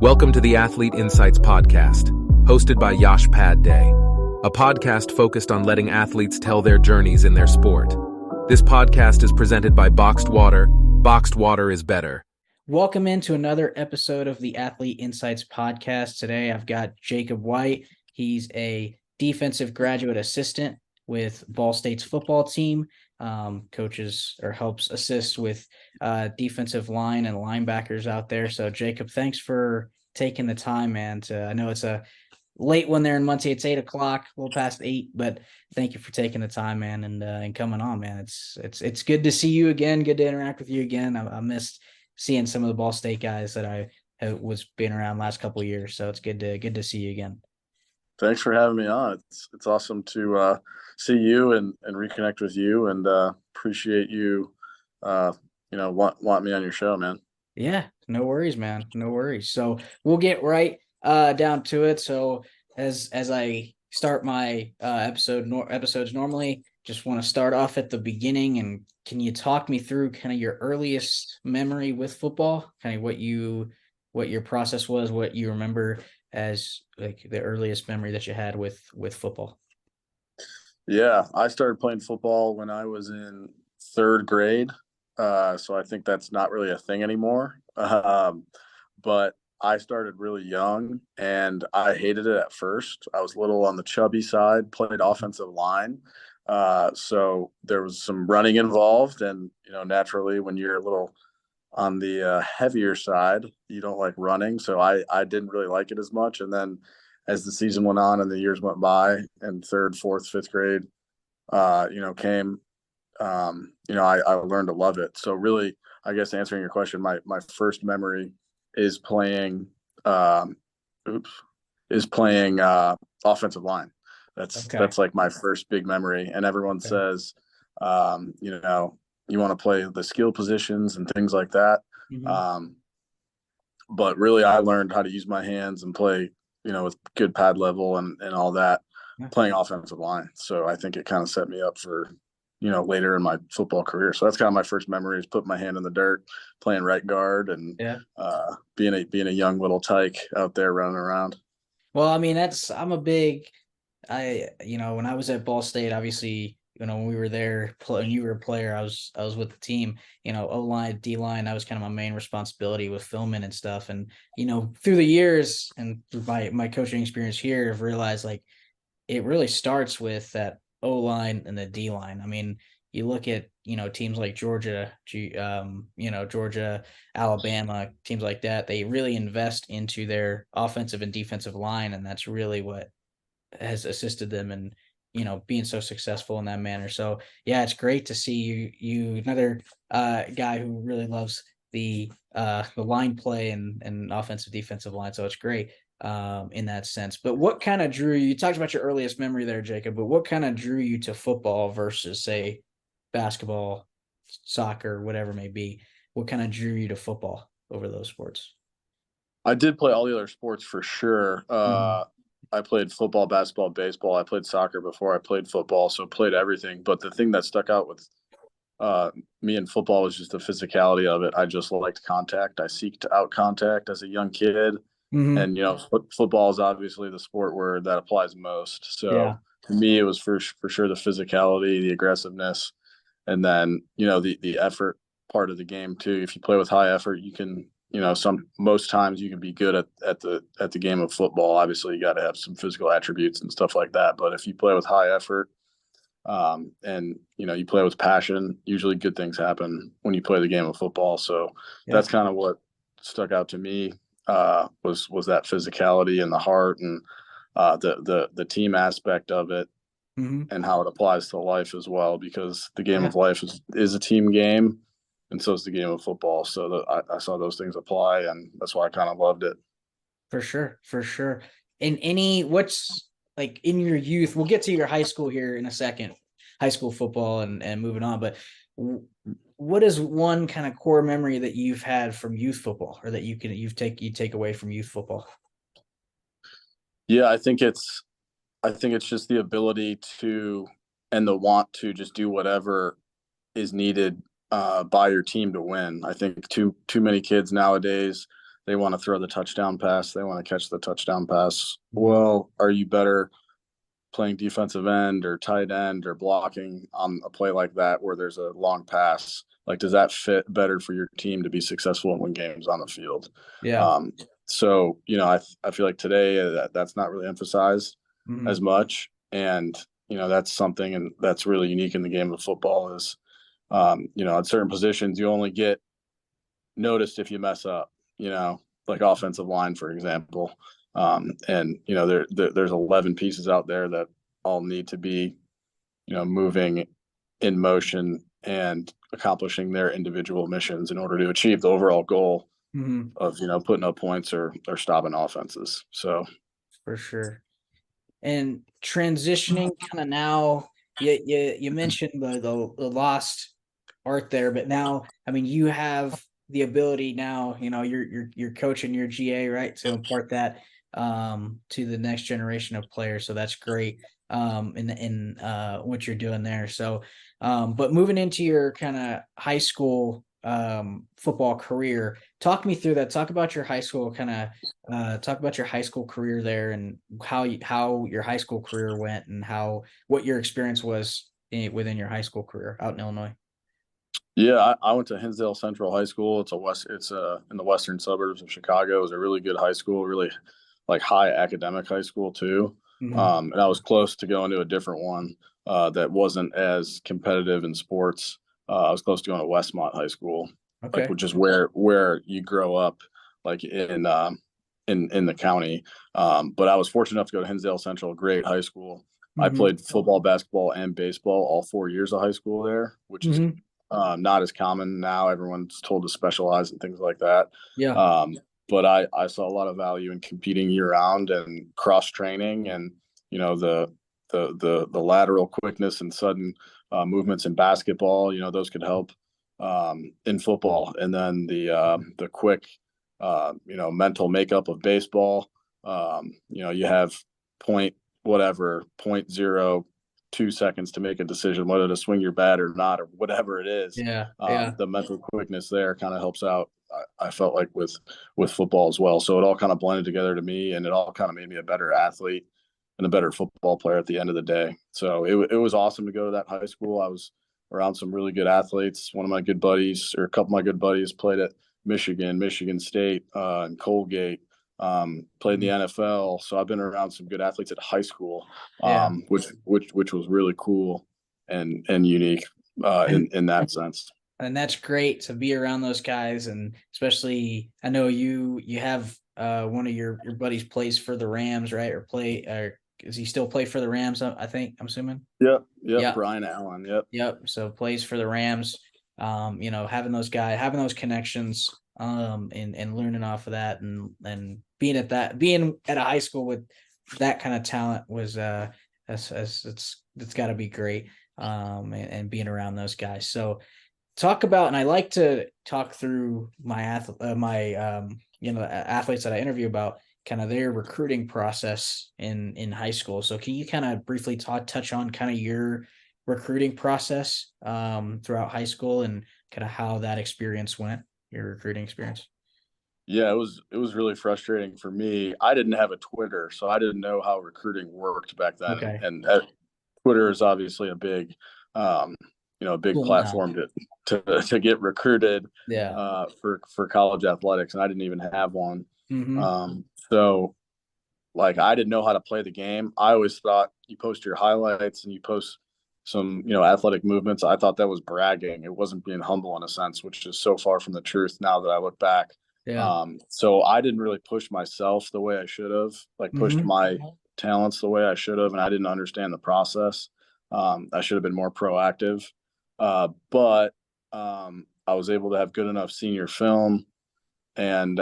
Welcome to the Athlete Insights Podcast, hosted by Yash Pad Day, a podcast focused on letting athletes tell their journeys in their sport. This podcast is presented by Boxed Water. Boxed water is better. Welcome into another episode of the Athlete Insights Podcast. Today I've got Jacob White. He's a defensive graduate assistant with Ball State's football team. Coaches or helps assist with defensive line and linebackers out there. So Jacob, thanks for taking the time, man. I know it's a late one there in Muncie. It's 8 o'clock, a little past 8, but thank you for taking the time, man, and coming on, man. It's good to see you again. Good to interact with you again. I missed seeing some of the Ball State guys that I was being around last couple of years. So it's good to see you again. Thanks for having me on. It's awesome to see you and reconnect with you, and appreciate you want me on your show, man. Yeah, no worries, man. No worries. So we'll get right down to it. So as I start my episodes normally, just want to start off at the beginning, and can you talk me through kind of your earliest memory with football, kind of what your process was, what you remember as like the earliest memory that you had with football? Yeah, I started playing football when I was in third grade. So I think that's not really a thing anymore. But I started really young and I hated it at first. I was a little on the chubby side, played offensive line. So there was some running involved, and, naturally when you're a little on the heavier side, you don't like running. So I didn't really like it as much. And then as the season went on and the years went by and third, fourth, fifth grade, came, I learned to love it. So really, I guess answering your question, my first memory is playing offensive line. That's like my first big memory. And everyone says, you want to play the skill positions and things like that. Mm-hmm. But really I learned how to use my hands and play, with good pad level and all that, playing offensive line. So I think it kind of set me up for, later in my football career. So that's kind of my first memory, is putting my hand in the dirt, playing right guard, and being a young little tyke out there running around. Well, I mean, when I was at Ball State, obviously, when we were there and you were a player, I was with the team, O-line, D-line, that was kind of my main responsibility with filming and stuff. And, through the years and through my coaching experience here, I've realized like it really starts with that O-line and the D-line. I mean, you look at, teams like Georgia, Alabama, teams like that, they really invest into their offensive and defensive line. And that's really what has assisted them in, being so successful in that manner. So yeah, it's great to see you another guy who really loves the line play and offensive defensive line. So it's great in that sense. But what kind of drew you? You talked about your earliest memory there, Jacob, but what kind of drew you to football versus, say, basketball, soccer, whatever it may be? What kind of drew you to football over those sports? I did play all the other sports for sure. I played football, basketball, baseball. I played soccer before I played football, so played everything. But the thing that stuck out with me in football was just the physicality of it. I just liked contact. I seeked out contact as a young kid. Mm-hmm. And, football is obviously the sport where that applies most. So to me, it was for sure the physicality, the aggressiveness, and then, the effort part of the game too. If you play with high effort, you can – most times you can be good at the game of football. Obviously you got to have some physical attributes and stuff like that. But if you play with high effort, and you play with passion, usually good things happen when you play the game of football. So that's kind of what stuck out to me, was that physicality and the heart and the team aspect of it, mm-hmm. and how it applies to life as well, because the game of life is a team game. And so is the game of football. So I saw those things apply, and that's why I kind of loved it. For sure. And what's like in your youth, we'll get to your high school here in a second, high school football and moving on. But what is one kind of core memory that you've had from youth football, or that you take away from youth football? Yeah, I think it's just the ability to, and the want to just do whatever is needed by your team to win. I think too many kids nowadays they want to throw the touchdown pass. They want to catch the touchdown pass. Mhm. Well, are you better playing defensive end or tight end or blocking on a play like that where there's a long pass? Like, does that fit better for your team to be successful and win games on the field? Yeah. So, I feel like today that's not really emphasized Mhm. as much. And, that's something and that's really unique in the game of football is, at certain positions, you only get noticed if you mess up, like offensive line, for example. And, there's 11 pieces out there that all need to be, moving in motion and accomplishing their individual missions in order to achieve the overall goal Mhm. of, putting up points or stopping offenses. So, For sure. And transitioning kind of now, you mentioned the lost art there, but now, I mean, you have the ability now, you're coaching your GA, right, to impart that to the next generation of players. So that's great in what you're doing there. So but moving into your kind of high school football career, talk me through that. Talk about your high school talk about your high school career there and how your high school career went and what your experience was within your high school career out in Illinois. yeah, I went to Hinsdale Central High School. It's in the western suburbs of Chicago. It was a really good high school, really like high academic high school too. Mm-hmm. And I was close to going to a different one that wasn't as competitive in sports. I was close to going to Westmont High School, like Okay. which is where you grow up, like in the county. But I was fortunate enough to go to Hinsdale Central, a great high school. I Mm-hmm. played football, basketball, and baseball all 4 years of high school there, which is Mm-hmm. not as common now. Everyone's told to specialize and things like that. Yeah. But I saw a lot of value in competing year round and cross training and the lateral quickness and sudden movements in basketball. Those could help in football, and then the quick mental makeup of baseball. You have point 0.02 seconds to make a decision whether to swing your bat or not, or whatever it is. Yeah. Yeah. The mental quickness there kind of helps out. I felt like with football as well. So it all kind of blended together to me, and it all kind of made me a better athlete and a better football player at the end of the day. So it was awesome to go to that high school. I was around some really good athletes. One of my good buddies, or a couple of my good buddies, played at Michigan State, and Colgate. Played in the NFL. So I've been around some good athletes at high school, Yeah. which was really cool and unique in that sense. And that's great to be around those guys, and especially I know you have one of your buddies plays for the Rams, right? Or does he still play for the Rams? I think I'm assuming. Yep. Yeah. Brian Allen. Yep. Yep. So plays for the Rams. Having those connections, and learning off of that, and being at a high school with that kind of talent was it's got to be great. And being around those guys. So talk about, and I like to talk through my athletes that I interview about kind of their recruiting process in high school. So can you kind of briefly touch on kind of your recruiting process throughout high school and kind of how that experience went, your recruiting experience? Yeah, it was really frustrating for me. I didn't have a Twitter, so I didn't know how recruiting worked back then. Okay. And Twitter is obviously a big, a big Cool platform to get recruited Yeah. for college athletics, and I didn't even have one. Mm-hmm. So like I didn't know how to play the game. I always thought you post your highlights and you post some, athletic movements. I thought that was bragging. It wasn't being humble in a sense, which is so far from the truth now that I look back. Yeah. So I didn't really push myself the way I should have, like pushed Mm-hmm. my talents the way I should have, and I didn't understand the process. I should have been more proactive. But I was able to have good enough senior film and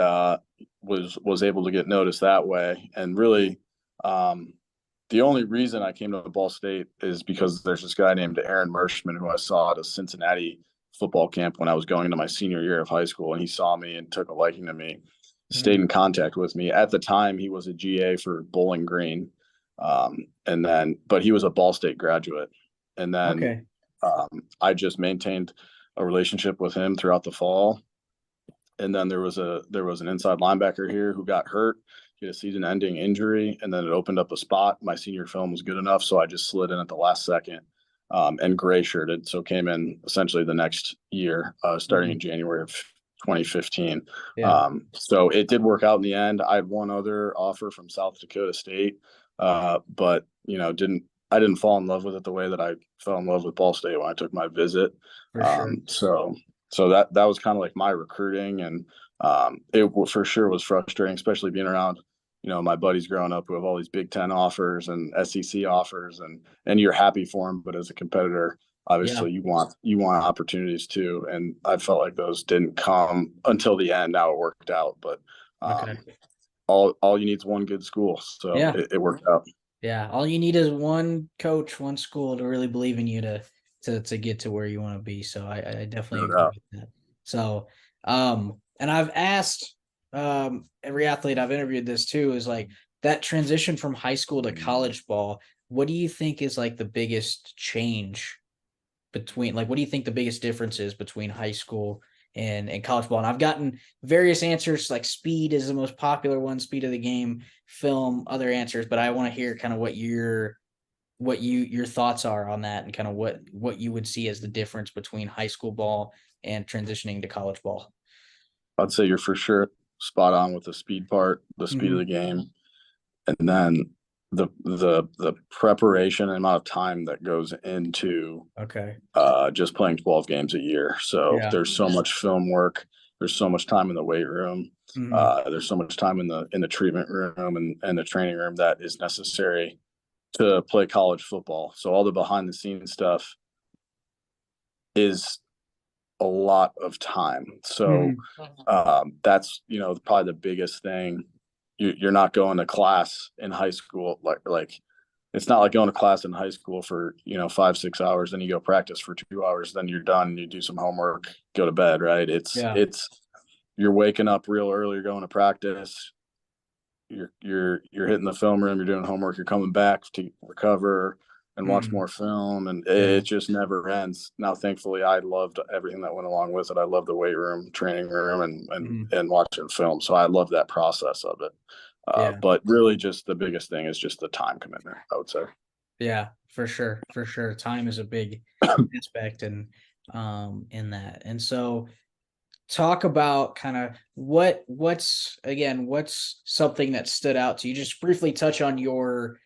was able to get noticed that way. And really, the only reason I came to Ball State is because there's this guy named Aaron Mershman who I saw at a Cincinnati football camp when I was going into my senior year of high school, and he saw me and took a liking to me, stayed in contact with me. At the time, he was a GA for Bowling Green, but he was a Ball State graduate, and then Okay. I just maintained a relationship with him throughout the fall. And then there was an inside linebacker here who got hurt. He had a season-ending injury, and then it opened up a spot. My senior film was good enough, so I just slid in at the last second, and gray shirted. So came in essentially the next year, starting in January of 2015. Yeah. So it did work out in the end. I had one other offer from South Dakota State, but I didn't fall in love with it the way that I fell in love with Ball State when I took my visit. For sure. So that was kind of like my recruiting, and it for sure was frustrating, especially being around, my buddies growing up who have all these Big Ten offers and SEC offers, and you're happy for them, but as a competitor, Yeah. obviously you want opportunities too, and I felt like those didn't come until the end. Now it worked out, but Okay. all you need is one good school, so Yeah. it worked out. Yeah. All you need is one coach, one school to really believe in you to get to where you want to be. So I definitely No agree doubt. with that. So and I've asked every athlete I've interviewed this too, is like that transition from high school to college ball. What do you think is like the biggest change between, like, what do you think the biggest difference is between high school and college ball? And I've gotten various answers, like speed is the most popular one, speed of the game, film, other answers, but I want to hear kind of what your thoughts are on that, and kind of what you would see as the difference between high school ball and transitioning to college ball. I'd say you're for sure spot on with the speed part, the speed of the game, and then the preparation and amount of time that goes into Okay. just playing 12 games a year. So Yeah. there's so much film work. There's so much time in the weight room. There's so much time in the treatment room and the training room that is necessary to play college football. So all the behind the scenes stuff is a lot of time. So that's probably the biggest thing. You're not going to class in high school like it's not like going to class in high school for 5-6 hours, then you go practice for 2 hours, then you're done, you do some homework, go to bed, right? Yeah. It's you're waking up real early, you're going to practice, you're hitting the film room, you're doing homework, you're coming back to recover and watch more film, and it just never ends. Now, thankfully, I loved everything that went along with it. I love the weight room, training room, and watching film. So I love that process of it. But really, just the biggest thing is just the time commitment, I would say. Yeah, for sure. For sure. Time is a big aspect in that. And so talk about kind of what's something that stood out to you. Just briefly touch on your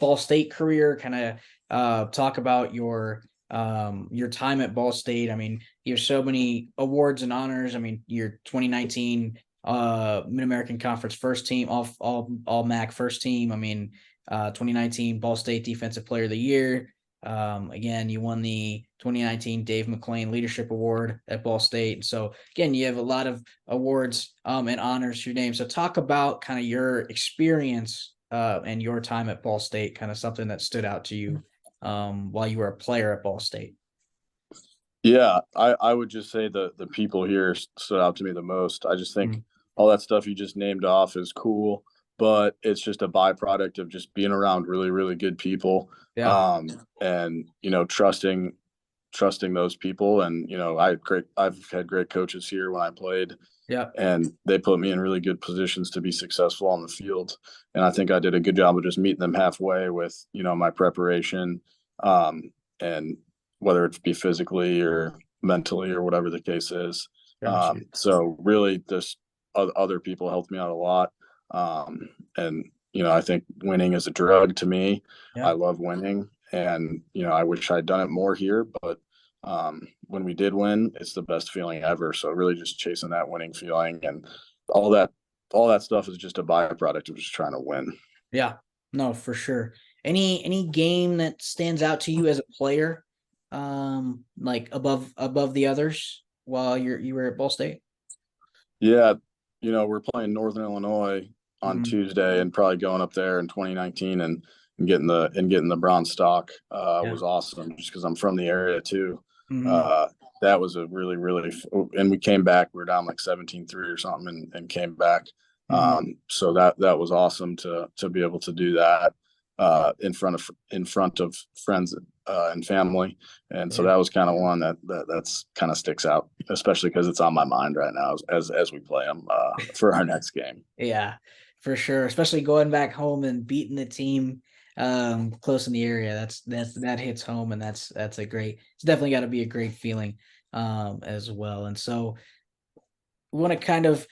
Ball State career, kind of talk about your time at Ball State. I mean, you have so many awards and honors. I mean, your 2019 Mid-American Conference first team, all MAC first team. I mean, 2019 Ball State Defensive Player of the Year. Again, you won the 2019 Dave McClain Leadership Award at Ball State. So again, you have a lot of awards and honors to your name. So talk about kind of your experience and your time at Ball State, kind of something that stood out to you while you were a player at Ball State. Yeah, I would just say the people here stood out to me the most. I just think all that stuff you just named off is cool, but it's just a byproduct of just being around really, really good people. Yeah. And trusting those people. And I've had great coaches here when I played. Yeah. And they put me in really good positions to be successful on the field. And I think I did a good job of just meeting them halfway with, my preparation, and whether it be physically or mentally or whatever the case is. Gotcha. So really just other people helped me out a lot. And, I think winning is a drug to me. Yeah. I love winning, and, I wish I'd done it more here, but when we did win, it's the best feeling ever. So really just chasing that winning feeling, and all that stuff is just a byproduct of just trying to win. Yeah, no, for sure. Any game that stands out to you as a player, like above the others while you were at Ball State? Yeah. We're playing Northern Illinois on Tuesday, and probably going up there in 2019 and getting the bronze stock was awesome, just because I'm from the area too. That was a really, really, and we came back, we were down like 17-3 or something, and came back. So that was awesome to be able to do that in front of friends and family. And so Yeah. that was kind of one that's kind of sticks out, especially because it's on my mind right now as we play them for our next game. Yeah, for sure. Especially going back home and beating the team close in the area. That hits home, and it's definitely got to be a great feeling as well. And so we want to kind of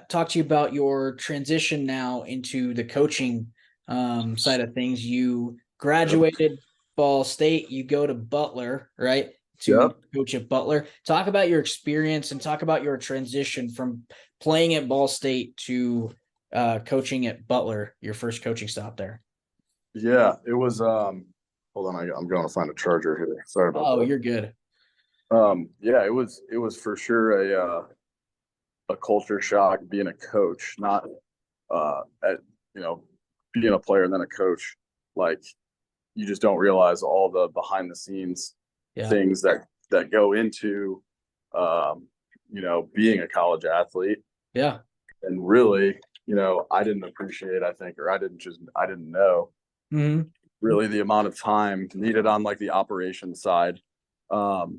talk to you about your transition now into the coaching side of things. You graduated Ball State, you go to Butler, right? To coach at Butler. Talk about your experience and talk about your transition from playing at Ball State to coaching at Butler, your first coaching stop there. Yeah, it was hold on, I'm going to find a charger here. Sorry about that. You're good. Yeah, it was for sure a culture shock being a coach, not being a player and then a coach. Like, you just don't realize all the behind the scenes things that go into being a college athlete. Yeah. And really, I didn't appreciate, I think, or I didn't know really the amount of time needed on like the operations side of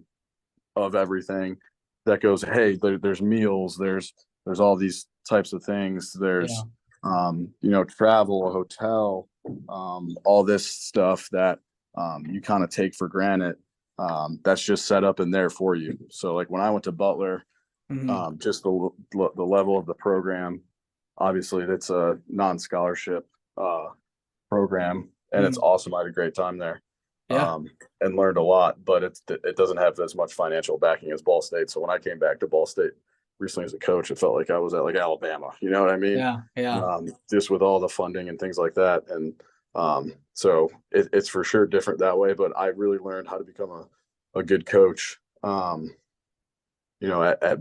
everything that goes, hey, there's meals, there's all these types of things, there's travel, a hotel, all this stuff that you kind of take for granted, that's just set up in there for you. So like when I went to Butler, just the level of the program, obviously it's a non-scholarship program, and it's awesome. I had a great time there. And learned a lot, but it doesn't have as much financial backing as Ball State. So when I came back to Ball State recently as a coach, it felt like I was at like Alabama. You know what I mean? Yeah. Just with all the funding and things like that. And so it's for sure different that way. But I really learned how to become a good coach, at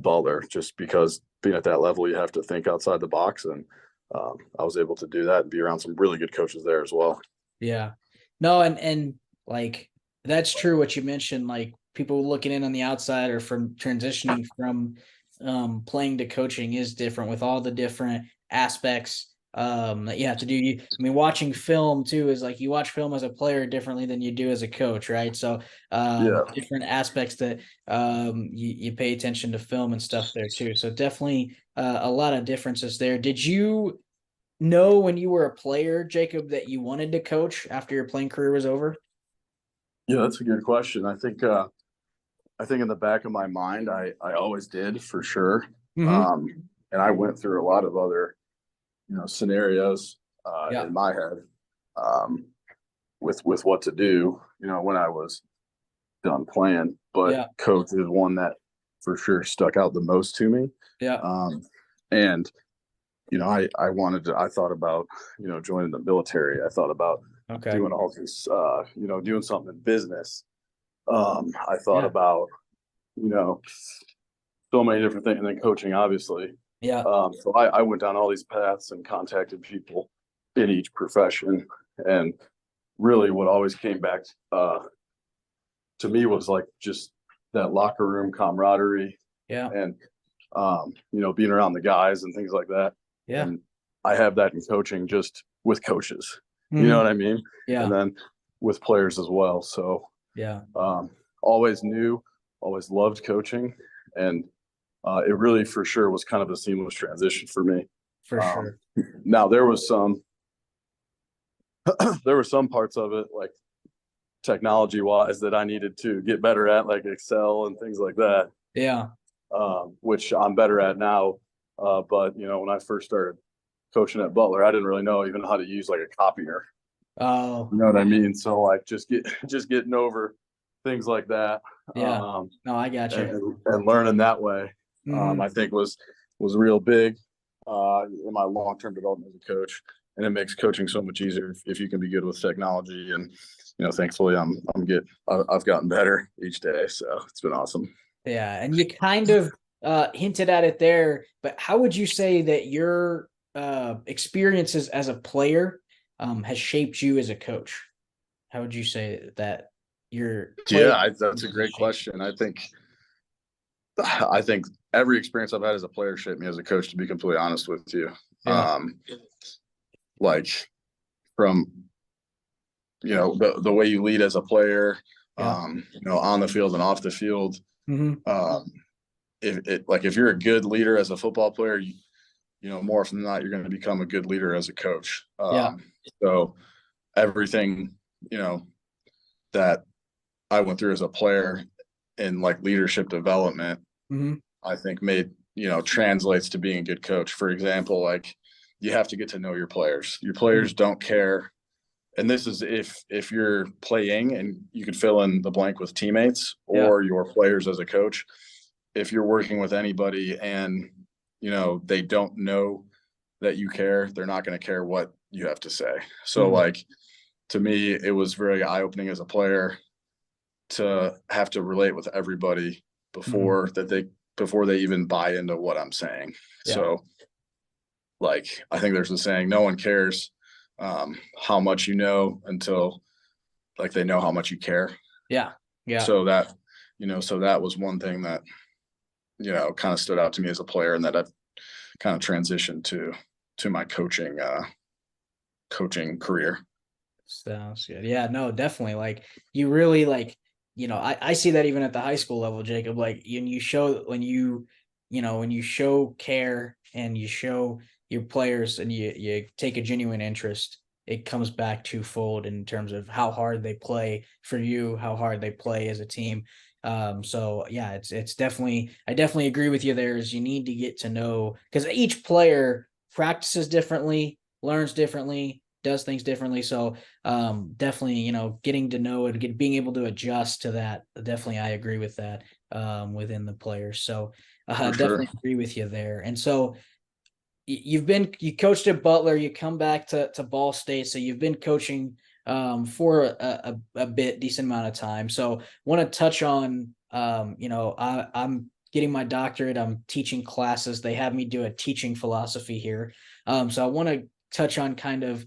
Butler, just because being at that level, you have to think outside the box. And I was able to do that and be around some really good coaches there as well. Yeah. No, and like, that's true what you mentioned, like people looking in on the outside or from transitioning from playing to coaching is different with all the different aspects that you have to do. Watching film too is like you watch film as a player differently than you do as a coach, right? So different aspects that you pay attention to film and stuff there too. So definitely a lot of differences there. Did you know when you were a player, Jacob, that you wanted to coach after your playing career was over? Yeah, that's a good question. I think in the back of my mind, I always did, for sure. And I went through a lot of other, scenarios in my head with what to do, when I was done playing. But coach is one that for sure stuck out the most to me. And I thought about, joining the military. I thought about doing all this, doing something in business. I thought about, so many different things, and then coaching, obviously. So I went down all these paths and contacted people in each profession. And really what always came back to me was like just that locker room camaraderie. And, being around the guys and things like that. And I have that in coaching, just with coaches, you know what I mean? And then with players as well. So always loved coaching, and it really for sure was kind of a seamless transition for me. For sure. Now there were some parts of it, like technology wise, that I needed to get better at, like Excel and things like that. Which I'm better at now. But when I first started coaching at Butler, I didn't really know even how to use like a copier. You know what I mean? So like just getting over things like that. No, I got you. And learning that way, I think was real big in my long-term development as a coach. And it makes coaching so much easier if you can be good with technology. And thankfully I've gotten better each day, so it's been awesome. Yeah, and you kind of hinted at it there, but how would you say that your experiences as a player has shaped you as a coach? How would you say that your that's a great question. I think every experience I've had as a player shaped me as a coach, to be completely honest with you. Like from the way you lead as a player, Yeah. on the field and off the field. Mm-hmm. If you're a good leader as a football player, more often than not, you're going to become a good leader as a coach. Yeah. So everything, that I went through as a player in like leadership development, Mm-hmm. I think translates to being a good coach. For example, like you have to get to know your players. Your players don't care. And this is if you're playing, and you could fill in the blank with teammates Yeah. or your players as a coach. If you're working with anybody and, they don't know that you care, they're not going to care what you have to say. So like, to me, it was very eye-opening as a player to have to relate with everybody before they even buy into what I'm saying. Yeah. So like, I think there's a saying, no one cares how much you know until like they know how much you care. Yeah. Yeah. So that, so that was one thing that, kind of stood out to me as a player, and that I've kind of transitioned to my coaching career. Sounds good. Yeah, no, definitely. Like you really like, I see that even at the high school level, Jacob, like when you show care and you show your players and you take a genuine interest, it comes back twofold in terms of how hard they play for you, how hard they play as a team. So yeah, it's definitely, I definitely agree with you there, is you need to get to know, because each player practices differently, learns differently, does things differently. So definitely, getting to know it, being able to adjust to that. Definitely, I agree with that within the players. So definitely agree with you there. And so you coached at Butler, you come back to Ball State. So you've been coaching for a decent amount of time. So want to touch on, I'm getting my doctorate. I'm teaching classes. They have me do a teaching philosophy here. So I want to touch on kind of,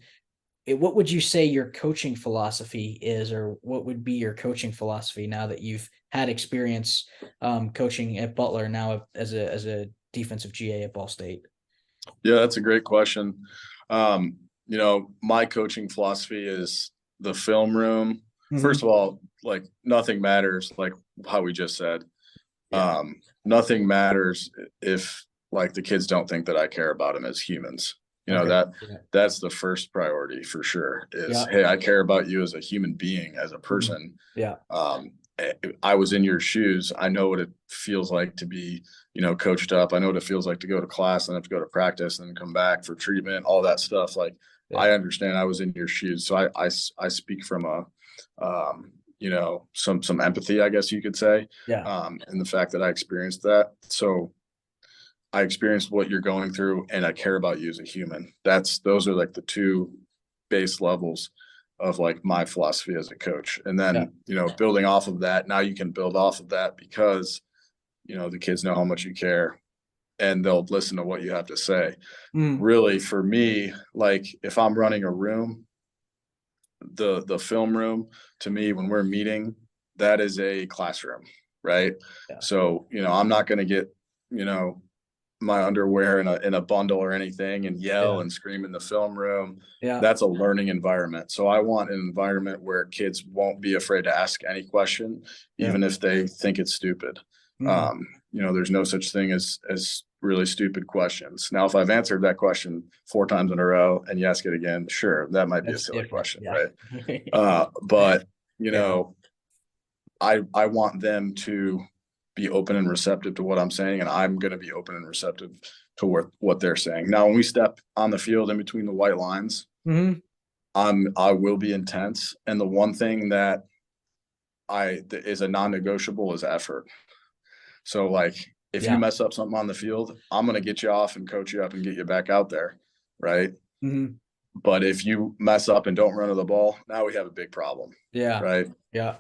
what would you say your coaching philosophy is, or what would be your coaching philosophy now that you've had experience coaching at Butler, now as a defensive GA at Ball State? Yeah, that's a great question. My coaching philosophy is the film room. First of all, like nothing matters, like how we just said. Yeah. Nothing matters if like the kids don't think that I care about them as humans. That's the first priority for sure, is, hey, I care about you as a human being, as a person. Yeah. I was in your shoes. I know what it feels like to be, coached up. I know what it feels like to go to class and have to go to practice and then come back for treatment, all that stuff. Like, I understand. I was in your shoes. So I speak from some empathy, I guess you could say. Yeah. And the fact that I experienced that. So I experienced what you're going through, and I care about you as a human. Those are like the two base levels of like my philosophy as a coach. And then, building off of that, now you can build off of that because, the kids know how much you care and they'll listen to what you have to say. Really, for me, like if I'm running a room, the film room, to me, when we're meeting, that is a classroom, right? Yeah. So, I'm not going to get, my underwear in a bundle or anything and yell and scream in the film room. Yeah. That's a learning environment. So I want an environment where kids won't be afraid to ask any question, even if they think it's stupid. There's no such thing as really stupid questions. Now, if I've answered that question 4 times in a row and you ask it again, sure, that might be a silly question, right? But I want them to be open and receptive to what I'm saying, and I'm going to be open and receptive to what they're saying. Now, when we step on the field in between the white lines, I will be intense. And the one thing that is a non-negotiable is effort. So like, if you mess up something on the field, I'm going to get you off and coach you up and get you back out there. Right. But if you mess up and don't run to the ball, now we have a big problem. Yeah. Right. Yeah.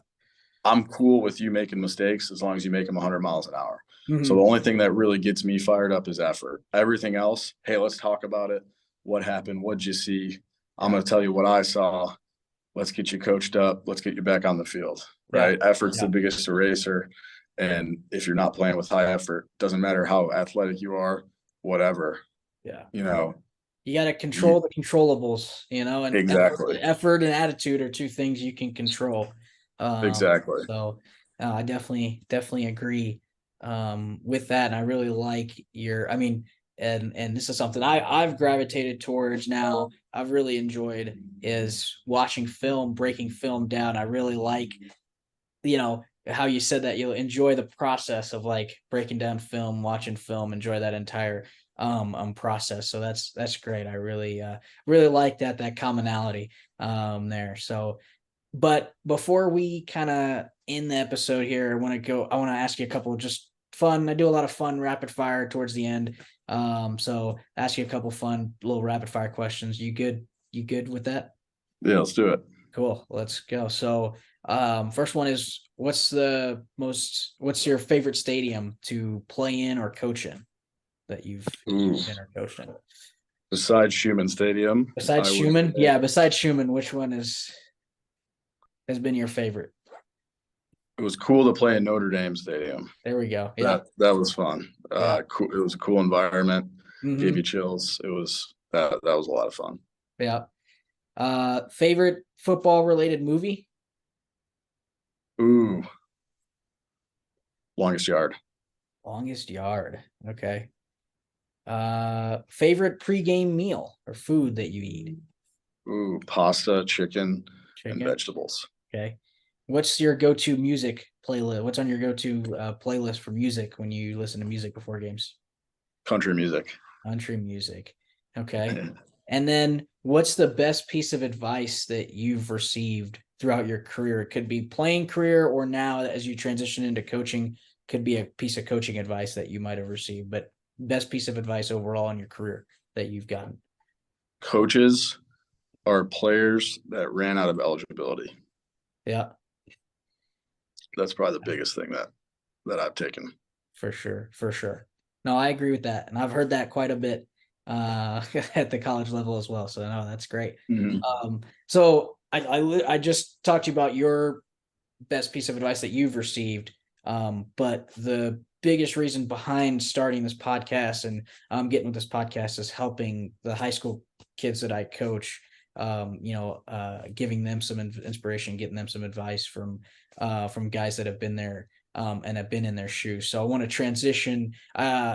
I'm cool with you making mistakes as long as you make them 100 miles an hour. So the only thing that really gets me fired up is effort. Everything else, hey, let's talk about it. What happened? What'd you see? I'm going to tell you what I saw. Let's get you coached up. Let's get you back on the field, right? Effort's the biggest eraser. And if you're not playing with high effort, doesn't matter how athletic you are, whatever, You got to control the controllables, and Exactly. effort and attitude are two things you can control. Exactly. So I definitely agree with that. And I really like and this is something I've gravitated towards now. I've really enjoyed is watching film, breaking film down. I really like, how you said that you'll enjoy the process of like breaking down film, watching film, enjoy that entire process. So that's great. I really like that commonality there. So, but before we kind of end the episode here, I want to ask you a couple of just fun. I do a lot of fun rapid fire towards the end. So ask you a couple Yeah, fun little rapid fire questions. You good with that? let's do it. Cool. Let's go. So, first one is what's your favorite stadium to play in or coach in that Ooh. you've been or coached in? Besides Schumann Stadium, Besides I would Schumann? say Yeah, besides Schumann, which one has been your favorite? it was cool to play in Notre Dame Stadium. There we go. Yeah. That was fun. Yeah. Cool. It was a cool environment. Gave Mm-hmm. you chills. It was that was a lot of fun. Yeah. Favorite football related movie? Ooh, longest yard. Longest Yard. Okay. Favorite pregame meal or food that you eat? Ooh, pasta, chicken, and Chicken. vegetables. Okay. What's your go-to music playlist? What's on your go-to playlist for music when you listen to music before games? Country music. Country music. Okay. And then what's the best piece of advice that you've received throughout your career? It could be playing career or now as you transition into coaching, could be a piece of coaching advice that you might have received, but best piece of advice overall in your career that you've gotten. Coaches are players that ran out of eligibility. Yeah. That's probably the biggest thing that I've taken. For sure. For sure. No, I agree with that. And I've heard that quite a bit at the college level as well. So no, that's great. Mm-hmm. So I just talked to you about your best piece of advice that you've received. But the biggest reason behind starting this podcast and getting with this podcast is helping the high school kids that I coach, giving them some inspiration, getting them some advice from guys that have been there and have been in their shoes. So I want to transition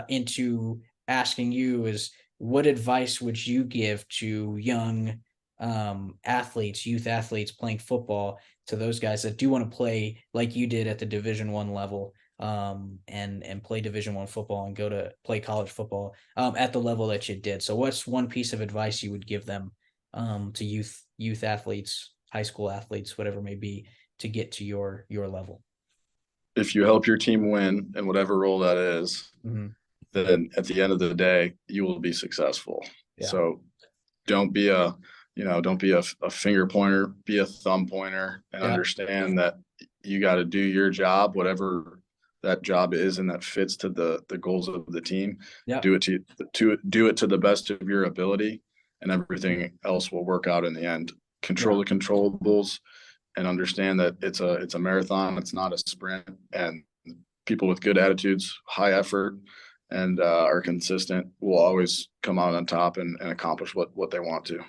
into asking you is what advice would you give to young youth athletes playing football, to those guys that do want to play like you did at the Division I level, and play Division I football and go to play college football at the level that you did. So what's one piece of advice you would give them to youth athletes, high school athletes, whatever it may be, to get to your level? If you help your team win in whatever role that is, Mm-hmm. then at the end of the day, you will be successful. Yeah. So don't be a finger pointer, be a thumb pointer, and understand that you got to do your job, whatever that job is, and that fits to the goals of the team. Yeah. Do it to the best of your ability, and everything else will work out in the end. Control the controllables, and understand that it's a marathon. It's not a sprint. And people with good attitudes, high effort, and are consistent will always come out on top and accomplish what they want to.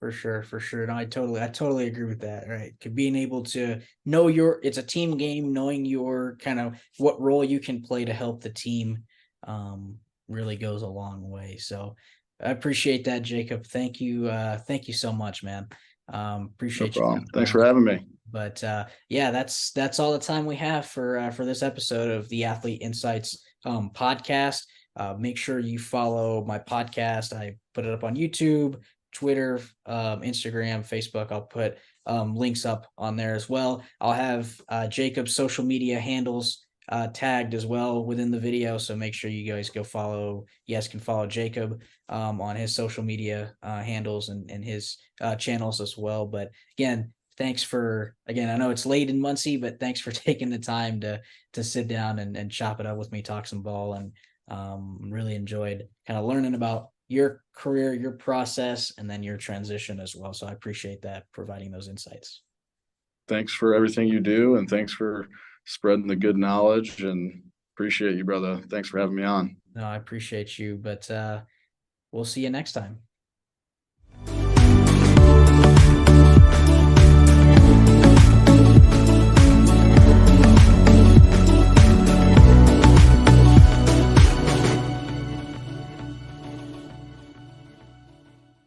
For sure. No, I totally agree with that. Right. Being able to know it's a team game, knowing your kind of what role you can play to help the team really goes a long way. So I appreciate that, Jacob. Thank you. Thank you so much, man. Appreciate No problem. you. Thanks for having me. But yeah, that's all the time we have for this episode of the Athlete Insights podcast. Make sure you follow my podcast. I put it up on YouTube, Twitter, Instagram, Facebook. I'll put links up on there as well. I'll have Jacob's social media handles tagged as well within the video. So make sure you guys go follow. You guys can follow Jacob on his social media handles and his channels as well. But again, I know it's late in Muncie, but thanks for taking the time to sit down and chop it up with me, talk some ball, and really enjoyed kind of learning about your career, your process, and then your transition as well. So I appreciate that, providing those insights. Thanks for everything you do, and thanks for spreading the good knowledge, and appreciate you, brother. Thanks for having me on. No, I appreciate you, but we'll see you next time.